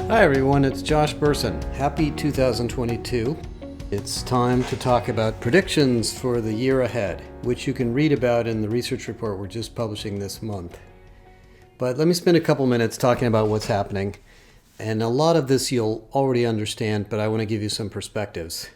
Hi everyone, it's Josh Burson. Happy 2022. It's time to talk about predictions for the year ahead, which you can read about in the research report we're just publishing this month. But let me spend a couple minutes talking about what's happening. And a lot of this you'll already understand, but I want to give you some perspectives.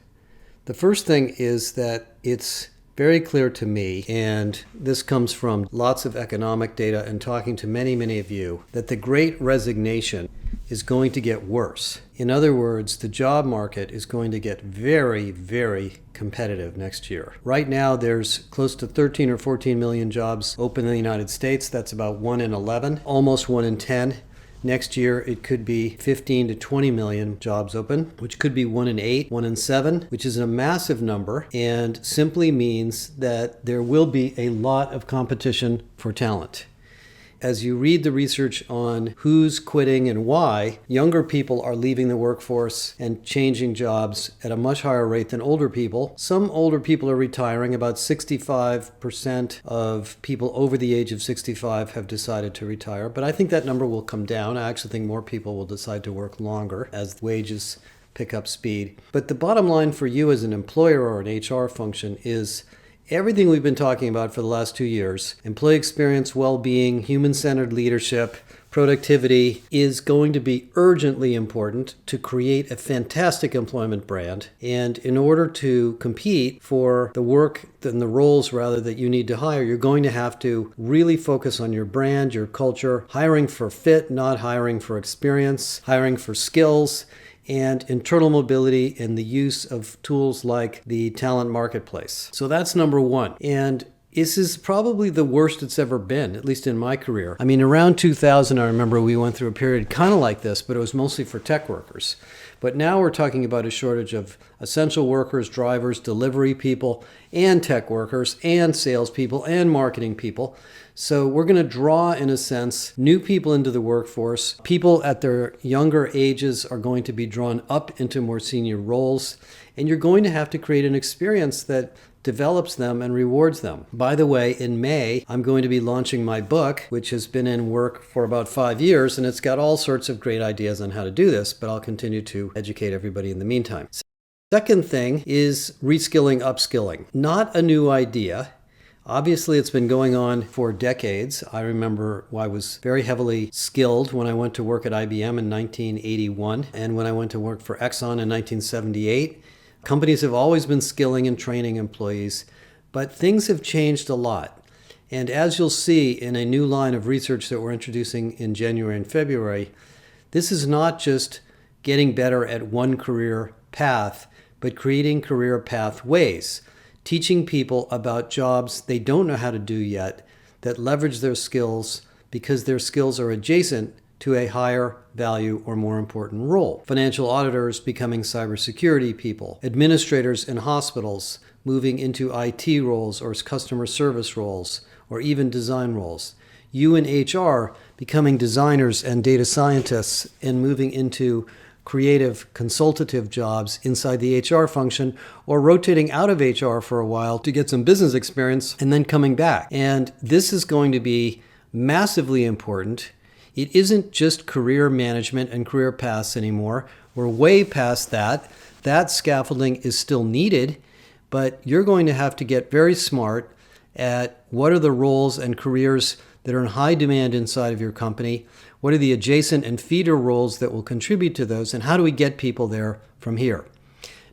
The first thing is that it's very clear to me, and this comes from lots of economic data and talking to many of you, that the Great Resignation is going to get worse. In other words, the job market is going to get very competitive next year. Right now, there's close to 13 or 14 million jobs open in the United States. That's about 1 in 11, almost 1 in 10. Next year, it could be 15 to 20 million jobs open, which could be 1 in 8, 1 in 7, which is a massive number and simply means that there will be a lot of competition for talent. As you read the research on who's quitting and why, younger people are leaving the workforce and changing jobs at a much higher rate than older people. Some older people are retiring. About 65% of people over the age of 65 have decided to retire, but I think that number will come down. I actually think more people will decide to work longer as wages pick up speed. But the bottom line for you as an employer or an HR function is everything we've been talking about for the last 2 years, employee experience, well-being, human-centered leadership, productivity, is going to be urgently important to create a fantastic employment brand. And in order to compete for the work and the roles rather that you need to hire, you're going to have to really focus on your brand, your culture, hiring for fit, not hiring for experience, hiring for skills, and internal mobility and the use of tools like the talent marketplace. So that's number one. And this is probably the worst it's ever been, at least in my career. I mean, around 2000, I remember we went through a period kind of like this, but it was mostly for tech workers. But now we're talking about a shortage of essential workers, drivers, delivery people, and tech workers, and salespeople, and marketing people. So we're going to draw, in a sense, new people into the workforce. People at their younger ages are going to be drawn up into more senior roles, and you're going to have to create an experience that develops them and rewards them. By the way, in May, I'm going to be launching my book, which has been in work for about 5 years, and it's got all sorts of great ideas on how to do this, but I'll continue to educate everybody in the meantime. Second thing is reskilling, upskilling. Not a new idea. Obviously, it's been going on for decades. I remember I was very heavily skilled when I went to work at IBM in 1981 and when I went to work for Exxon in 1978. Companies have always been skilling and training employees, but things have changed a lot. And as you'll see in a new line of research that we're introducing in January and February, this is not just getting better at one career path, but creating career pathways, teaching people about jobs they don't know how to do yet that leverage their skills because their skills are adjacent to a higher value or more important role. Financial auditors becoming cybersecurity people, administrators in hospitals moving into IT roles or customer service roles or even design roles. You in HR becoming designers and data scientists and moving into creative consultative jobs inside the HR function or rotating out of HR for a while to get some business experience and then coming back. And this is going to be massively important. It isn't just career management and career paths anymore. We're way past that. That scaffolding is still needed, but you're going to have to get very smart at what are the roles and careers that are in high demand inside of your company. What are the adjacent and feeder roles that will contribute to those, and how do we get people there from here?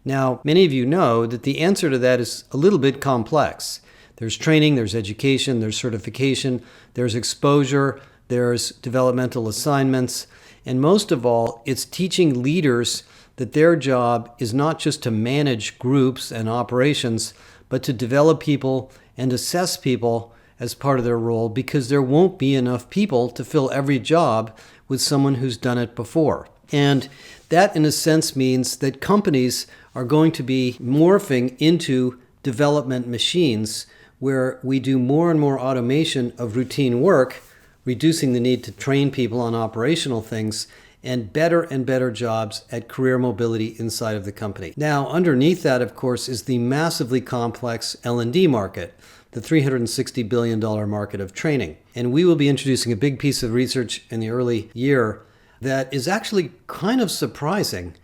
Now, many of you know that the answer to that is a little bit complex. There's training, there's education, there's certification, there's exposure, there's developmental assignments, and most of all, it's teaching leaders that their job is not just to manage groups and operations, but to develop people and assess people as part of their role, because there won't be enough people to fill every job with someone who's done it before. And that, in a sense, means that companies are going to be morphing into development machines where we do more and more automation of routine work, reducing the need to train people on operational things, and better jobs at career mobility inside of the company. Now, underneath that, of course, is the massively complex L&D market, the $360 billion market of training. And we will be introducing a big piece of research in the early year that is actually kind of surprising.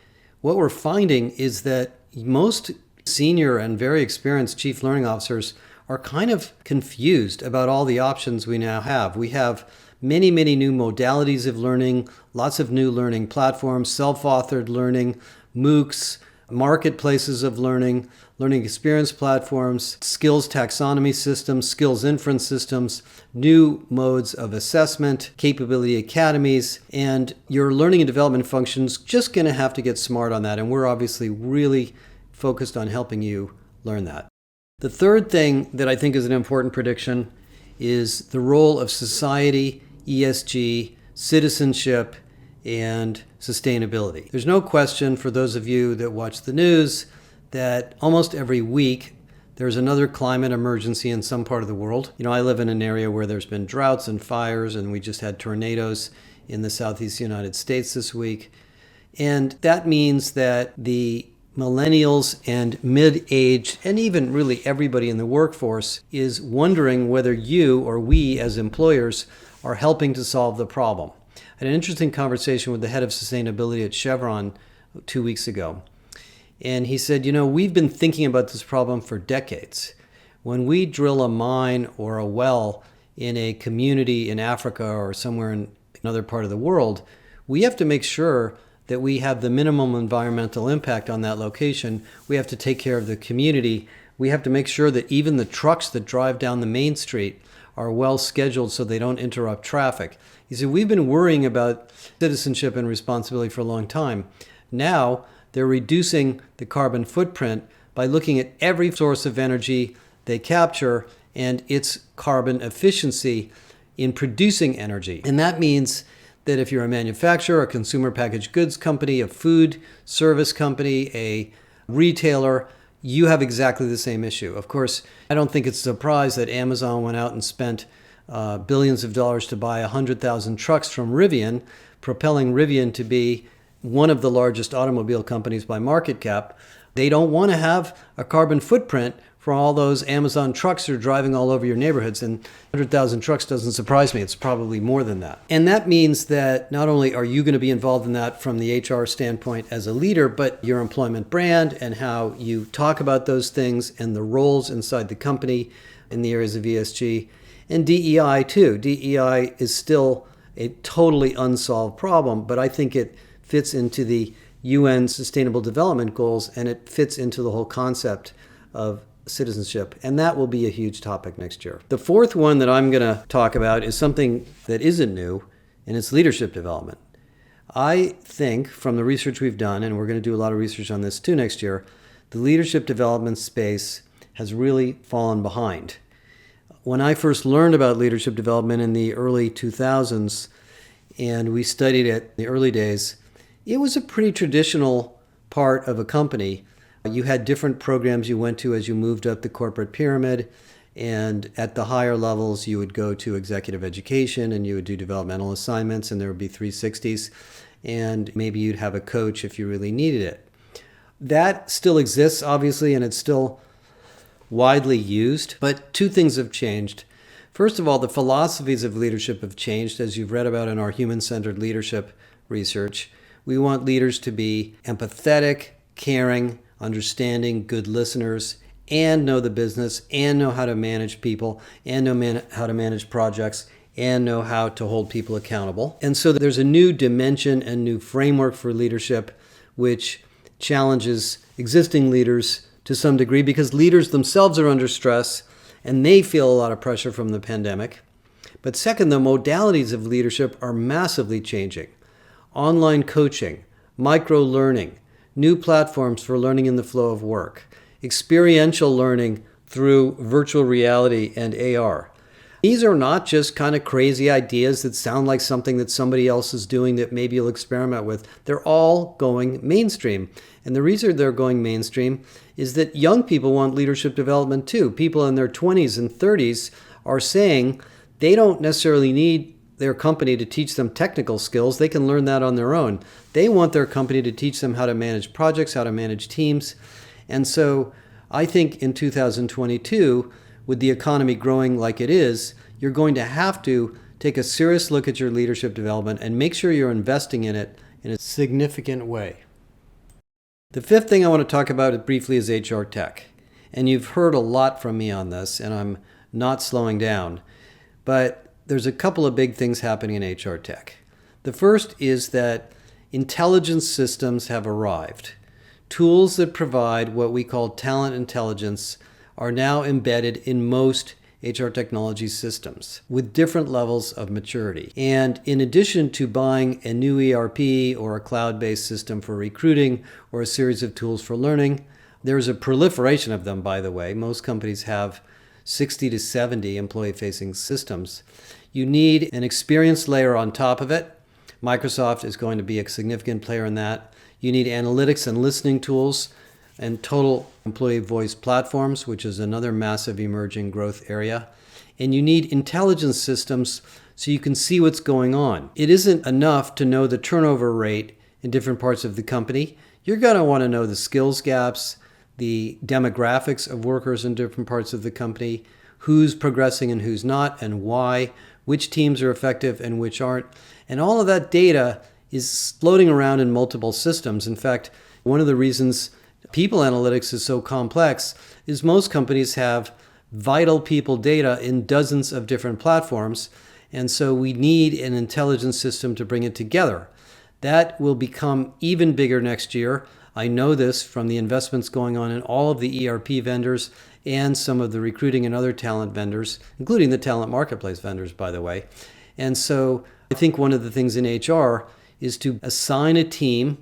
What we're finding is that most senior and very experienced chief learning officers are kind of confused about all the options we now have. We have many, many new modalities of learning, lots of new learning platforms, self-authored learning, MOOCs, marketplaces of learning, learning experience platforms, skills taxonomy systems, skills inference systems, new modes of assessment, capability academies, and your learning and development functions just going to have to get smart on that. And we're obviously really focused on helping you learn that. The third thing that I think is an important prediction is the role of society, ESG, citizenship, and sustainability. There's no question for those of you that watch the news that almost every week there's another climate emergency in some part of the world. I live in an area where there's been droughts and fires, and we just had tornadoes in the southeast United States this week. And that means that the millennials and mid-age, and even really everybody in the workforce, is wondering whether you or we as employers are helping to solve the problem. I had an interesting conversation with the head of sustainability at Chevron 2 weeks ago. And he said, we've been thinking about this problem for decades. When we drill a mine or a well in a community in Africa or somewhere in another part of the world, we have to make sure that we have the minimum environmental impact on that location. We have to take care of the community. We have to make sure that even the trucks that drive down the main street are well scheduled so they don't interrupt traffic. He said, we've been worrying about citizenship and responsibility for a long time. Now they're reducing the carbon footprint by looking at every source of energy they capture and its carbon efficiency in producing energy. And that means that if you're a manufacturer, a consumer packaged goods company, a food service company, a retailer, you have exactly the same issue. Of course, I don't think it's a surprise that Amazon went out and spent billions of dollars to buy 100,000 trucks from Rivian, propelling Rivian to be one of the largest automobile companies by market cap. They don't want to have a carbon footprint for all those Amazon trucks that are driving all over your neighborhoods. And 100,000 trucks doesn't surprise me. It's probably more than that. And that means that not only are you going to be involved in that from the HR standpoint as a leader, but your employment brand and how you talk about those things and the roles inside the company in the areas of ESG. And DEI too. DEI is still a totally unsolved problem, but I think it fits into the UN Sustainable Development Goals, and it fits into the whole concept of citizenship, and that will be a huge topic next year. The fourth one that I'm going to talk about is something that isn't new, and it's leadership development. I think from the research we've done, and we're going to do a lot of research on this too next year, the leadership development space has really fallen behind. When I first learned about leadership development in the early 2000s, and we studied it in the early days, it was a pretty traditional part of a company. You had different programs you went to as you moved up the corporate pyramid, and at the higher levels you would go to executive education and you would do developmental assignments, and there would be 360s, and maybe you'd have a coach if you really needed it. That still exists, obviously, and it's still widely used, but two things have changed. First of all, the philosophies of leadership have changed, as you've read about in our human-centered leadership research. We want leaders to be empathetic, caring, understanding, good listeners, and know the business, and know how to manage people, and know how to manage projects, and know how to hold people accountable. And so there's a new dimension and new framework for leadership which challenges existing leaders to some degree, because leaders themselves are under stress and they feel a lot of pressure from the pandemic. But second, the modalities of leadership are massively changing. Online coaching, micro-learning, new platforms for learning in the flow of work, experiential learning through virtual reality and AR. These are not just kind of crazy ideas that sound like something that somebody else is doing that maybe you'll experiment with. They're all going mainstream. And the reason they're going mainstream is that young people want leadership development too. People in their 20s and 30s are saying they don't necessarily need their company to teach them technical skills. They can learn that on their own. They want their company to teach them how to manage projects, how to manage teams. And so I think in 2022, with the economy growing like it is, you're going to have to take a serious look at your leadership development and make sure you're investing in it in a significant way. The fifth thing I want to talk about briefly is HR tech. And you've heard a lot from me on this, and I'm not slowing down. But there's a couple of big things happening in HR tech. The first is that intelligence systems have arrived. Tools that provide what we call talent intelligence are now embedded in most HR technology systems with different levels of maturity. And in addition to buying a new ERP or a cloud-based system for recruiting or a series of tools for learning, there's a proliferation of them, by the way. Most companies have 60 to 70 employee-facing systems. You need an experience layer on top of it. Microsoft is going to be a significant player in that. You need analytics and listening tools and total employee voice platforms, which is another massive emerging growth area. And you need intelligence systems so you can see what's going on. It isn't enough to know the turnover rate in different parts of the company. You're going to want to know the skills gaps, the demographics of workers in different parts of the company, who's progressing and who's not, and why, which teams are effective and which aren't. And all of that data is floating around in multiple systems. In fact, one of the reasons people analytics is so complex is most companies have vital people data in dozens of different platforms. And so we need an intelligence system to bring it together. That will become even bigger next year. I know this from the investments going on in all of the ERP vendors and some of the recruiting and other talent vendors, including the talent marketplace vendors, by the way. And so I think one of the things in HR is to assign a team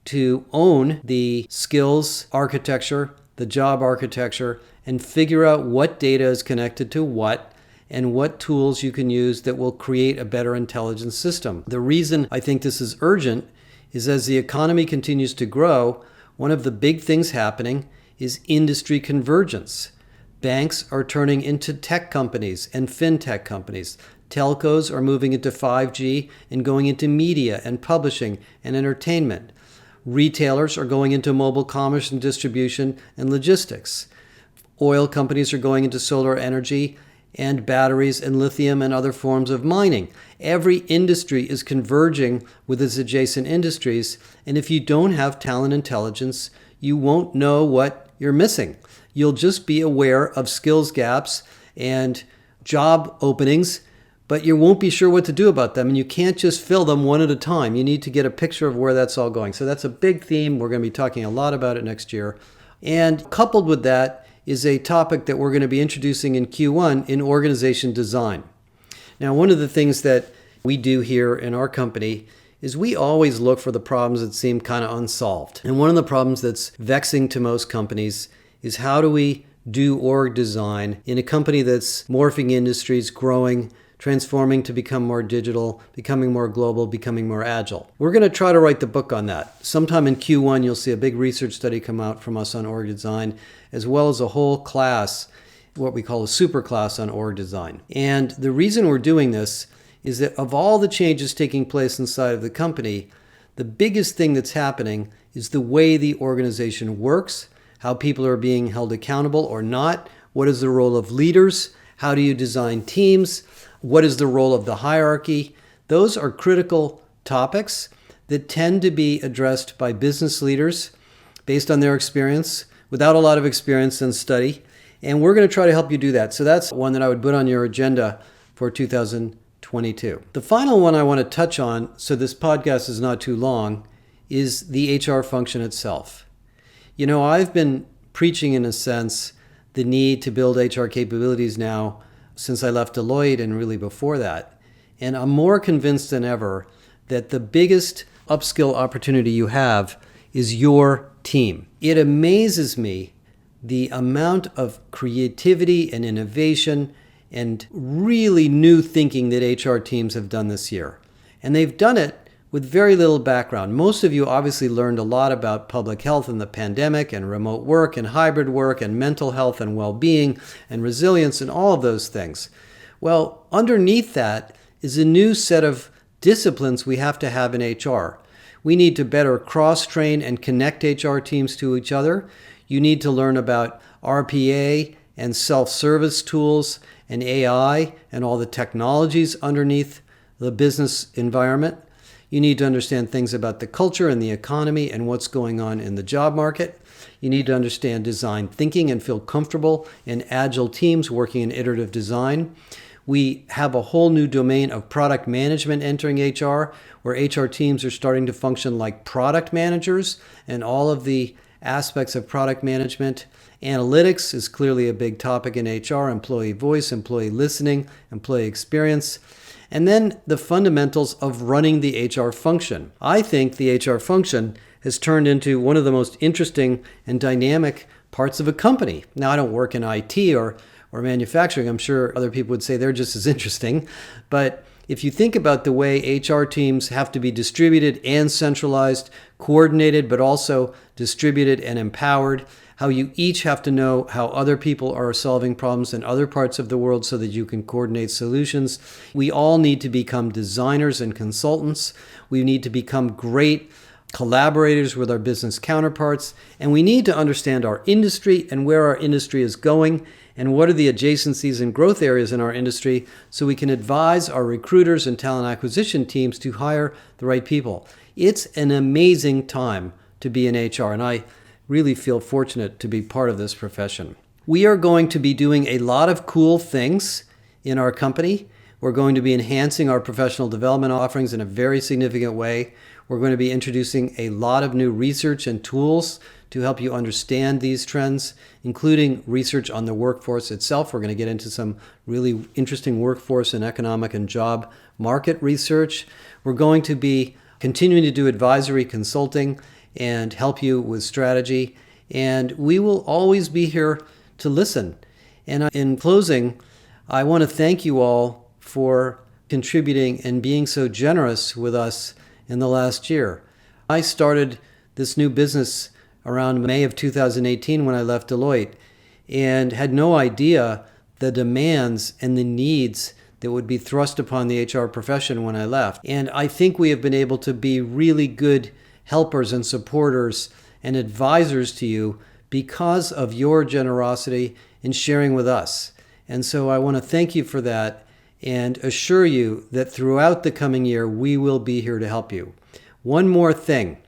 to own the skills architecture, the job architecture, and figure out what data is connected to what and what tools you can use that will create a better intelligence system. The reason I think this is urgent is as the economy continues to grow, one of the big things happening is industry convergence. Banks are turning into tech companies and fintech companies. Telcos are moving into 5G and going into media and publishing and entertainment. Retailers are going into mobile commerce and distribution and logistics. Oil companies are going into solar energy and batteries and lithium and other forms of mining. Every industry is converging with its adjacent industries, and if you don't have talent intelligence, you won't know what you're missing. You'll just be aware of skills gaps and job openings, but you won't be sure what to do about them, and you can't just fill them one at a time. You need to get a picture of where that's all going. So that's a big theme. We're going to be talking a lot about it next year. And coupled with that is a topic that we're going to be introducing in Q1 in organization design. Now, one of the things that we do here in our company is we always look for the problems that seem kind of unsolved. And one of the problems that's vexing to most companies is how do we do org design in a company that's morphing industries, growing, transforming to become more digital, becoming more global, becoming more agile. We're going to try to write the book on that. Sometime in Q1, you'll see a big research study come out from us on org design, as well as a whole class, what we call a super class on org design. And the reason we're doing this is that of all the changes taking place inside of the company, the biggest thing that's happening is the way the organization works, how people are being held accountable or not, what is the role of leaders, how do you design teams, what is the role of the hierarchy. Those are critical topics that tend to be addressed by business leaders based on their experience, without a lot of experience and study. And we're going to try to help you do that. So that's one that I would put on your agenda for 2022. The final one I want to touch on, so this podcast is not too long, is the HR function itself. You know, I've been preaching, in a sense, the need to build HR capabilities now since I left Deloitte and really before that. And I'm more convinced than ever that the biggest upskill opportunity you have is your team. It amazes me the amount of creativity and innovation and really new thinking that HR teams have done this year. And they've done it with very little background. Most of you obviously learned a lot about public health and the pandemic and remote work and hybrid work and mental health and well-being and resilience and all of those things. Well, underneath that is a new set of disciplines we have to have in HR. We need to better cross-train and connect HR teams to each other. You need to learn about RPA and self-service tools and AI and all the technologies underneath the business environment. You need to understand things about the culture and the economy and what's going on in the job market. You need to understand design thinking and feel comfortable in agile teams working in iterative design. We have a whole new domain of product management entering HR, where HR teams are starting to function like product managers, and all of the aspects of product management. Analytics is clearly a big topic in HR, employee voice, employee listening, employee experience. And then the fundamentals of running the HR function. I think the HR function has turned into one of the most interesting and dynamic parts of a company. Now, I don't work in IT or manufacturing. I'm sure other people would say they're just as interesting. But if you think about the way HR teams have to be distributed and centralized, coordinated, but also distributed and empowered, how you each have to know how other people are solving problems in other parts of the world so that you can coordinate solutions. We all need to become designers and consultants. We need to become great collaborators with our business counterparts. And we need to understand our industry and where our industry is going and what are the adjacencies and growth areas in our industry so we can advise our recruiters and talent acquisition teams to hire the right people. It's an amazing time to be in HR, and I really feel fortunate to be part of this profession. We are going to be doing a lot of cool things in our company. We're going to be enhancing our professional development offerings in a very significant way. We're going to be introducing a lot of new research and tools to help you understand these trends, including research on the workforce itself. We're going to get into some really interesting workforce and economic and job market research. We're going to be continuing to do advisory consulting and help you with strategy. And we will always be here to listen. And in closing, I want to thank you all for contributing and being so generous with us in the last year. I started this new business around May of 2018 when I left Deloitte and had no idea the demands and the needs that would be thrust upon the HR profession when I left. And I think we have been able to be really good helpers and supporters and advisors to you because of your generosity in sharing with us. And so I want to thank you for that and assure you that throughout the coming year, we will be here to help you. One more thing.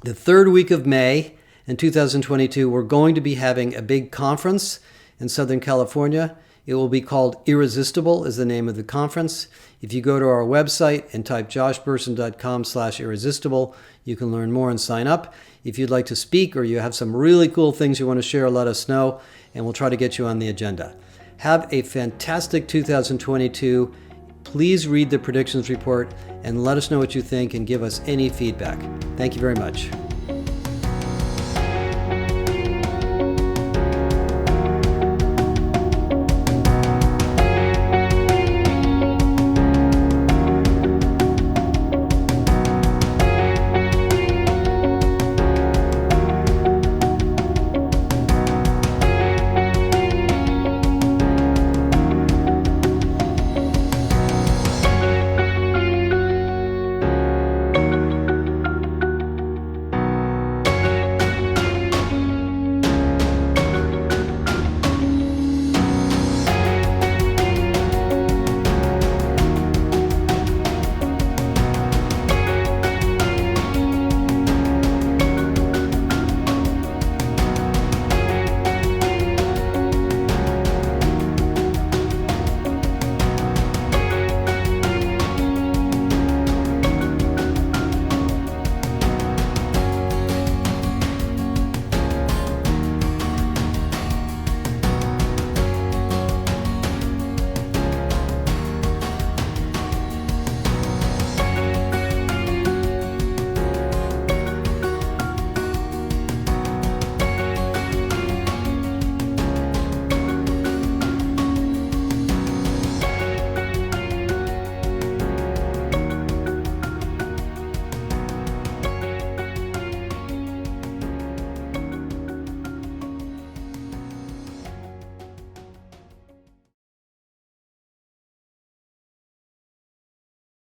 The third week of May in 2022, we're going to be having a big conference in Southern California. It will be called Irresistible is the name of the conference. If you go to our website and type joshbersin.com/irresistible, you can learn more and sign up. If you'd like to speak or you have some really cool things you want to share, let us know, and we'll try to get you on the agenda. Have a fantastic 2022. Please read the predictions report and let us know what you think and give us any feedback. Thank you very much.